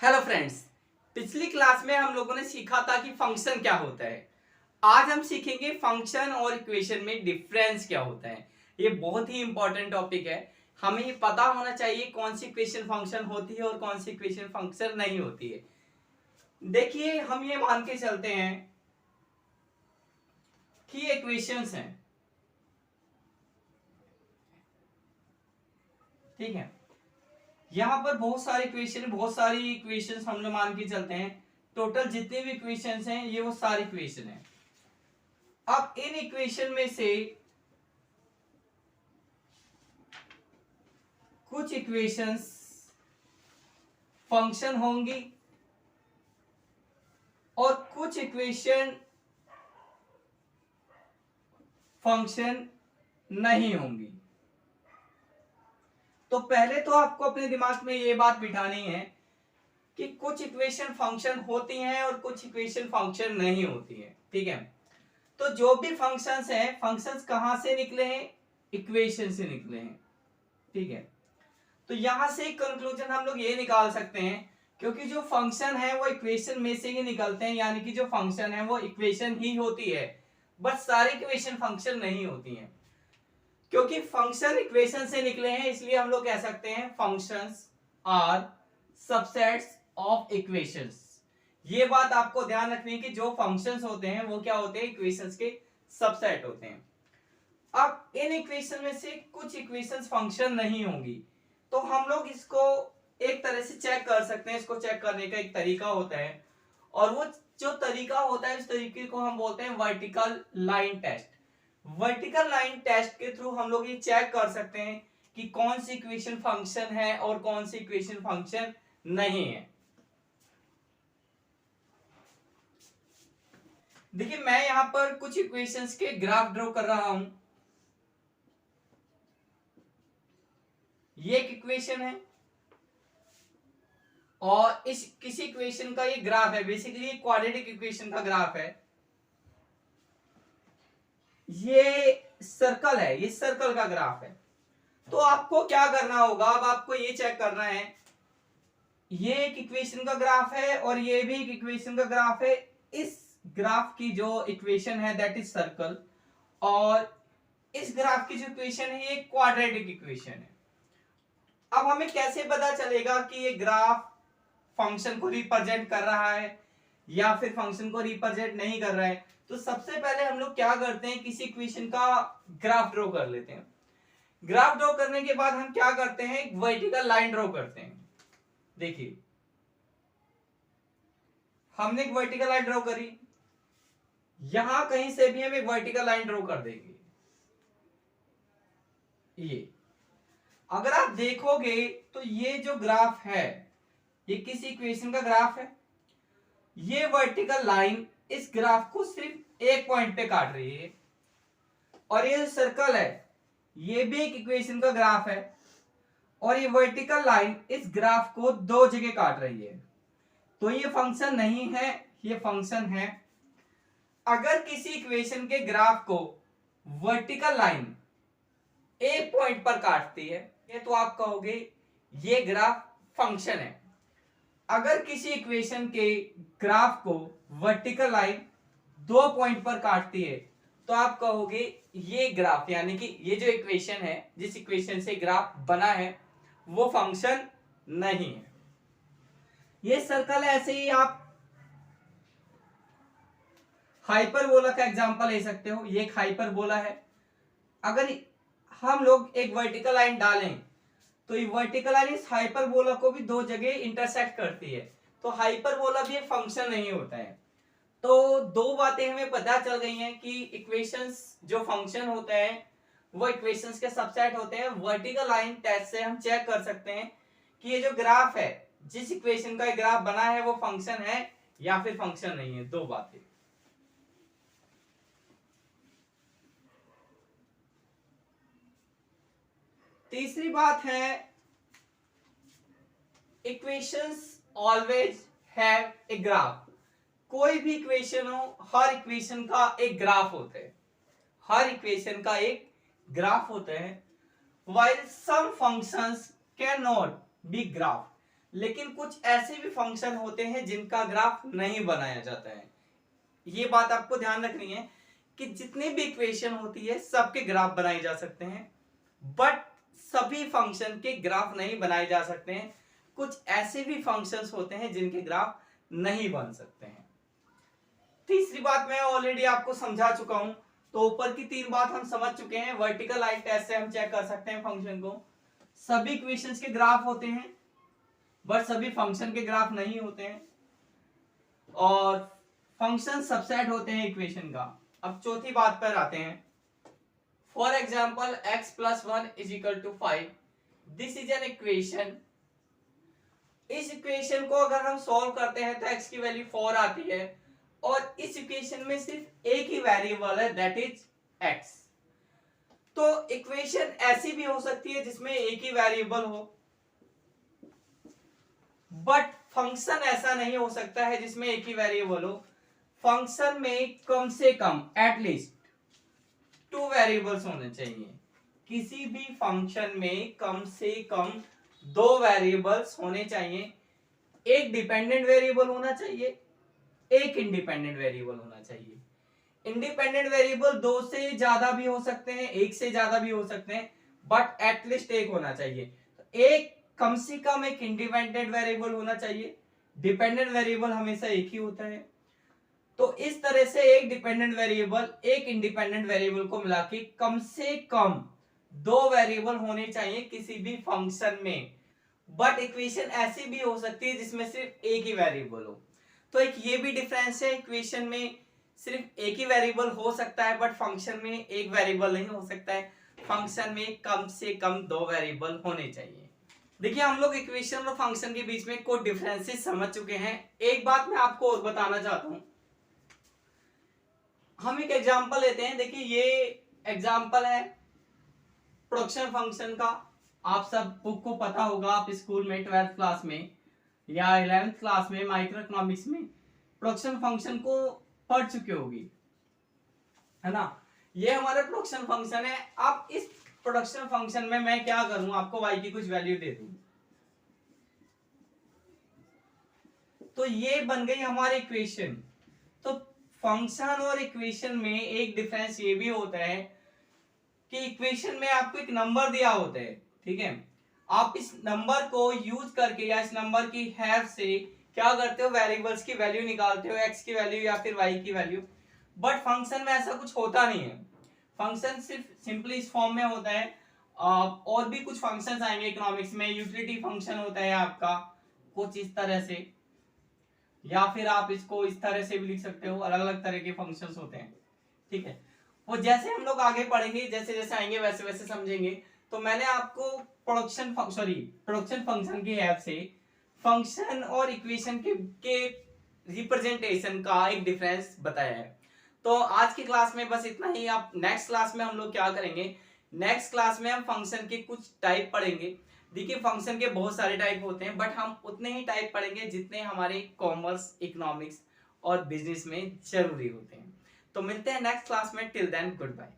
Hello friends, पिछली class में हम लोगों ने सीखा था कि फंक्शन क्या होता है। आज हम सीखेंगे फंक्शन और इक्वेशन में डिफरेंस क्या होता है। ये बहुत ही इंपॉर्टेंट टॉपिक है। हमें ये पता होना चाहिए कौन सी इक्वेशन फंक्शन होती है और कौन सी इक्वेशन फंक्शन नहीं होती है। देखिए, हम ये मान के चलते हैं कि ये इक्वेशंस हैं, ठीक है। यहाँ पर बहुत सारी इक्वेशंस हम लोग मान के चलते हैं। टोटल जितने भी इक्वेशंस हैं ये वो सारी इक्वेशन है। अब इन इक्वेशन में से कुछ इक्वेशंस फंक्शन होंगी और कुछ इक्वेशन फंक्शन नहीं होंगी। तो पहले तो आपको अपने दिमाग में ये बात बिठानी है कि कुछ इक्वेशन फंक्शन होती हैं और कुछ इक्वेशन फंक्शन नहीं होती हैं, ठीक है। तो जो भी फंक्शंस हैं, फंक्शंस कहां से निकले हैं? इक्वेशन से निकले हैं, ठीक है। तो यहां से कंक्लूजन हम लोग ये निकाल सकते हैं, क्योंकि जो फंक्शन है वो इक्वेशन में से ही निकलते हैं, यानी कि जो फंक्शन है वो इक्वेशन ही होती है, बट सारी इक्वेशन फंक्शन नहीं होती हैं। क्योंकि फंक्शन इक्वेशन से निकले हैं, इसलिए हम लोग कह सकते हैं functions are subsets of equations. ये बात आपको ध्यान रखनी है कि जो फंक्शंस होते हैं वो क्या होते हैं? इक्वेशंस के सबसेट होते हैं। अब इन इक्वेशन में से कुछ इक्वेशंस फंक्शन नहीं होंगी, तो हम लोग इसको एक तरह से चेक कर सकते हैं। इसको चेक करने का एक तरीका होता है, और वो जो तरीका होता है उस तरीके को हम बोलते हैं vertical line test. Vertical line test के थ्रू हम लोग ये चेक कर सकते हैं कि कौन सी इक्वेशन फंक्शन है और कौन सी इक्वेशन फंक्शन नहीं है। देखिए, मैं यहां पर कुछ इक्वेशंस के ग्राफ ड्रॉ कर रहा हूं। ये एक इक्वेशन है और इस किसी इक्वेशन का ये ग्राफ है। बेसिकली क्वाड्रेटिक इक्वेशन का ग्राफ है। ये सर्कल है, ये सर्कल का ग्राफ है। तो आपको क्या करना होगा? अब आपको ये चेक करना है, ये एक इक्वेशन का ग्राफ है और ये भी एक इक्वेशन का ग्राफ है। इस ग्राफ की जो इक्वेशन है दैट इज सर्कल, और इस ग्राफ की जो इक्वेशन है ये क्वाड्रेटिक इक्वेशन है। अब हमें कैसे पता चलेगा कि ये ग्राफ फंक्शन को रिप्रेजेंट कर रहा है या फिर फंक्शन को रिप्रेजेंट नहीं कर रहा है? तो सबसे पहले हम लोग क्या करते हैं, किसी इक्वेशन का ग्राफ ड्रॉ कर लेते हैं। ग्राफ ड्रॉ करने के बाद हम क्या करते हैं? एक वर्टिकल लाइन ड्रॉ करते हैं। देखिए, हमने एक वर्टिकल लाइन ड्रॉ करी, यहां कहीं से भी हम एक वर्टिकल लाइन ड्रॉ कर देंगे। ये अगर आप देखोगे तो ये जो ग्राफ है ये किसी इक्वेशन का ग्राफ है। ये वर्टिकल लाइन इस ग्राफ को सिर्फ एक पॉइंट पे काट रही है, और ये जो सर्कल है ये भी एक इक्वेशन का ग्राफ है, और ये वर्टिकल लाइन इस ग्राफ को दो जगह काट रही है। तो ये फंक्शन नहीं है, ये फंक्शन है। अगर किसी इक्वेशन के ग्राफ को वर्टिकल लाइन एक पॉइंट पर काटती है ये तो आप कहोगे ये ग्राफ फंक्शन है। अगर किसी इक्वेशन के ग्राफ को वर्टिकल लाइन दो पॉइंट पर काटती है तो आप कहोगे ये ग्राफ, यानी कि ये जो इक्वेशन है, जिस इक्वेशन से ग्राफ बना है वो फंक्शन नहीं है। ये सर्कल ऐसे ही आप हाइपरबोला का एग्जांपल ले सकते हो। ये एक हाइपरबोला है। अगर हम लोग एक वर्टिकल लाइन डालें तो ये वर्टिकल लाइन इस हाइपरबोला को भी दो जगह इंटरसेक्ट करती है, तो हाइपरबोला भी एक फंक्शन नहीं होता है। तो दो बातें हमें पता चल गई हैं कि इक्वेशंस जो फंक्शन होते हैं वो इक्वेशंस के सबसेट होते हैं। वर्टिकल लाइन टेस्ट से हम चेक कर सकते हैं कि ये जो ग्राफ है, जिस इक्वेशन का ग्राफ बना है वो फंक्शन है या फिर फंक्शन नहीं है। दो बातें। तीसरी बात है, equations always have a graph. कोई भी इक्वेशन हो, हर इक्वेशन का एक ग्राफ होता है। हर इक्वेशन का एक ग्राफ होता है। while some functions cannot be graph, लेकिन कुछ ऐसे भी फंक्शन होते हैं जिनका ग्राफ नहीं बनाया जाता है। ये बात आपको ध्यान रखनी है कि जितनी भी इक्वेशन होती है सबके ग्राफ बनाए जा सकते हैं, बट सभी फंक्शन के ग्राफ नहीं बनाए जा सकते हैं। कुछ ऐसे भी फंक्शंस होते हैं जिनके ग्राफ नहीं बन सकते हैं। तीसरी बात मैं ऑलरेडी आपको समझा चुका हूं, तो ऊपर की 3 बात हम समझ चुके हैं। वर्टिकल लाइन टेस्ट से हम चेक कर सकते हैं फंक्शन को। सभी इक्वेशंस के ग्राफ होते हैं बट सभी फंक्शन के ग्राफ नहीं होते हैं, और फंक्शन सबसेट होते हैं इक्वेशन का। अब चौथी बात पर आते हैं। For example x + 1 = 5, this is an equation. इस इक्वेशन को अगर हम सॉल्व करते हैं तो x की वैल्यू 4 आती है, और इस इक्वेशन में सिर्फ एक ही वेरिएबल है, दैट इज x। तो इक्वेशन ऐसी भी हो सकती है जिसमें एक ही वेरिएबल हो, बट फंक्शन ऐसा नहीं हो सकता है जिसमें एक ही वेरिएबल हो। फंक्शन में कम से कम एटलीस्ट 2 वेरिएबल्स होने चाहिए। किसी भी फंक्शन में कम से कम 2 वेरिएबल्स होने चाहिए। एक डिपेंडेंट वेरिएबल होना चाहिए, एक इंडिपेंडेंट वेरिएबल होना चाहिए। इंडिपेंडेंट वेरिएबल 2 से ज्यादा भी हो सकते हैं, एक से ज्यादा भी हो सकते हैं, बट एटलीस्ट एक होना चाहिए। तो एक कम से कम एक इंडिपेंडेंट वेरिएबल होना चाहिए। डिपेंडेंट वेरिएबल हमेशा एक ही होता है। तो इस तरह से एक डिपेंडेंट वेरिएबल एक इंडिपेंडेंट वेरिएबल को मिला के कम से कम 2 वेरिएबल होने चाहिए किसी भी फंक्शन में। बट इक्वेशन ऐसी भी हो सकती है जिसमें सिर्फ एक ही वेरिएबल हो। तो एक ये भी डिफरेंस है, इक्वेशन में सिर्फ एक ही वेरिएबल हो सकता है बट फंक्शन में एक वेरिएबल नहीं हो सकता है। फंक्शन में कम से कम 2 वेरिएबल होने चाहिए। देखिए हम लोग इक्वेशन और फंक्शन के बीच में कुछ डिफरेंसेस समझ चुके हैं। एक बात मैं आपको और बताना चाहता हूं। हम एक एग्जांपल लेते हैं। देखिए ये एग्जांपल है प्रोडक्शन फंक्शन का। आप सब बुक को पता होगा, आप स्कूल में 12th क्लास में या 11th क्लास में माइक्रो इकोनॉमिक्स में प्रोडक्शन फंक्शन को पढ़ चुके होगी, है ना। ये हमारा प्रोडक्शन फंक्शन है। अब इस प्रोडक्शन फंक्शन में मैं क्या करूं, आपको y की कुछ वैल्यू दे दूं, तो ये बन गई हमारी इक्वेशन। तो फंक्शन और इक्वेशन में एक डिफरेंस ये भी होता है कि इक्वेशन में आपको एक नंबर दिया होता है, ठीक है। आप इस नंबर को यूज करके या इस नंबर की हेल्प से क्या करते हो, वेरिएबल्स की वैल्यू निकालते हो, x की वैल्यू या फिर y की वैल्यू। बट फंक्शन में ऐसा कुछ होता नहीं है। फंक्शन सिर्फ सिंपली इस फॉर्म में होता है। और भी कुछ फंक्शंस आएंगे इकोनॉमिक्स में। यूटिलिटी फंक्शन होता है आपका कुछ इस तरह से, या फिर आप इसको इस तरह से भी लिख सकते हो। अलग अलग तरह के फंक्शंस होते हैं, ठीक है। वो जैसे हम लोग आगे पढ़ेंगे, जैसे जैसे आएंगे वैसे वैसे समझेंगे। तो मैंने आपको प्रोडक्शन फंक्शन की हेल्प से फंक्शन और इक्वेशन के रिप्रेजेंटेशन का एक डिफरेंस बताया है। तो आज की क्लास में बस इतना ही। आप नेक्स्ट क्लास में हम लोग क्या करेंगे, नेक्स्ट क्लास में हम फंक्शन के कुछ टाइप पढ़ेंगे। देखिए फंक्शन के बहुत सारे टाइप होते हैं, बट हम उतने ही टाइप पढ़ेंगे जितने हमारे कॉमर्स, इकोनॉमिक्स और बिजनेस में जरूरी होते हैं। तो मिलते हैं नेक्स्ट क्लास में। Till then good bye.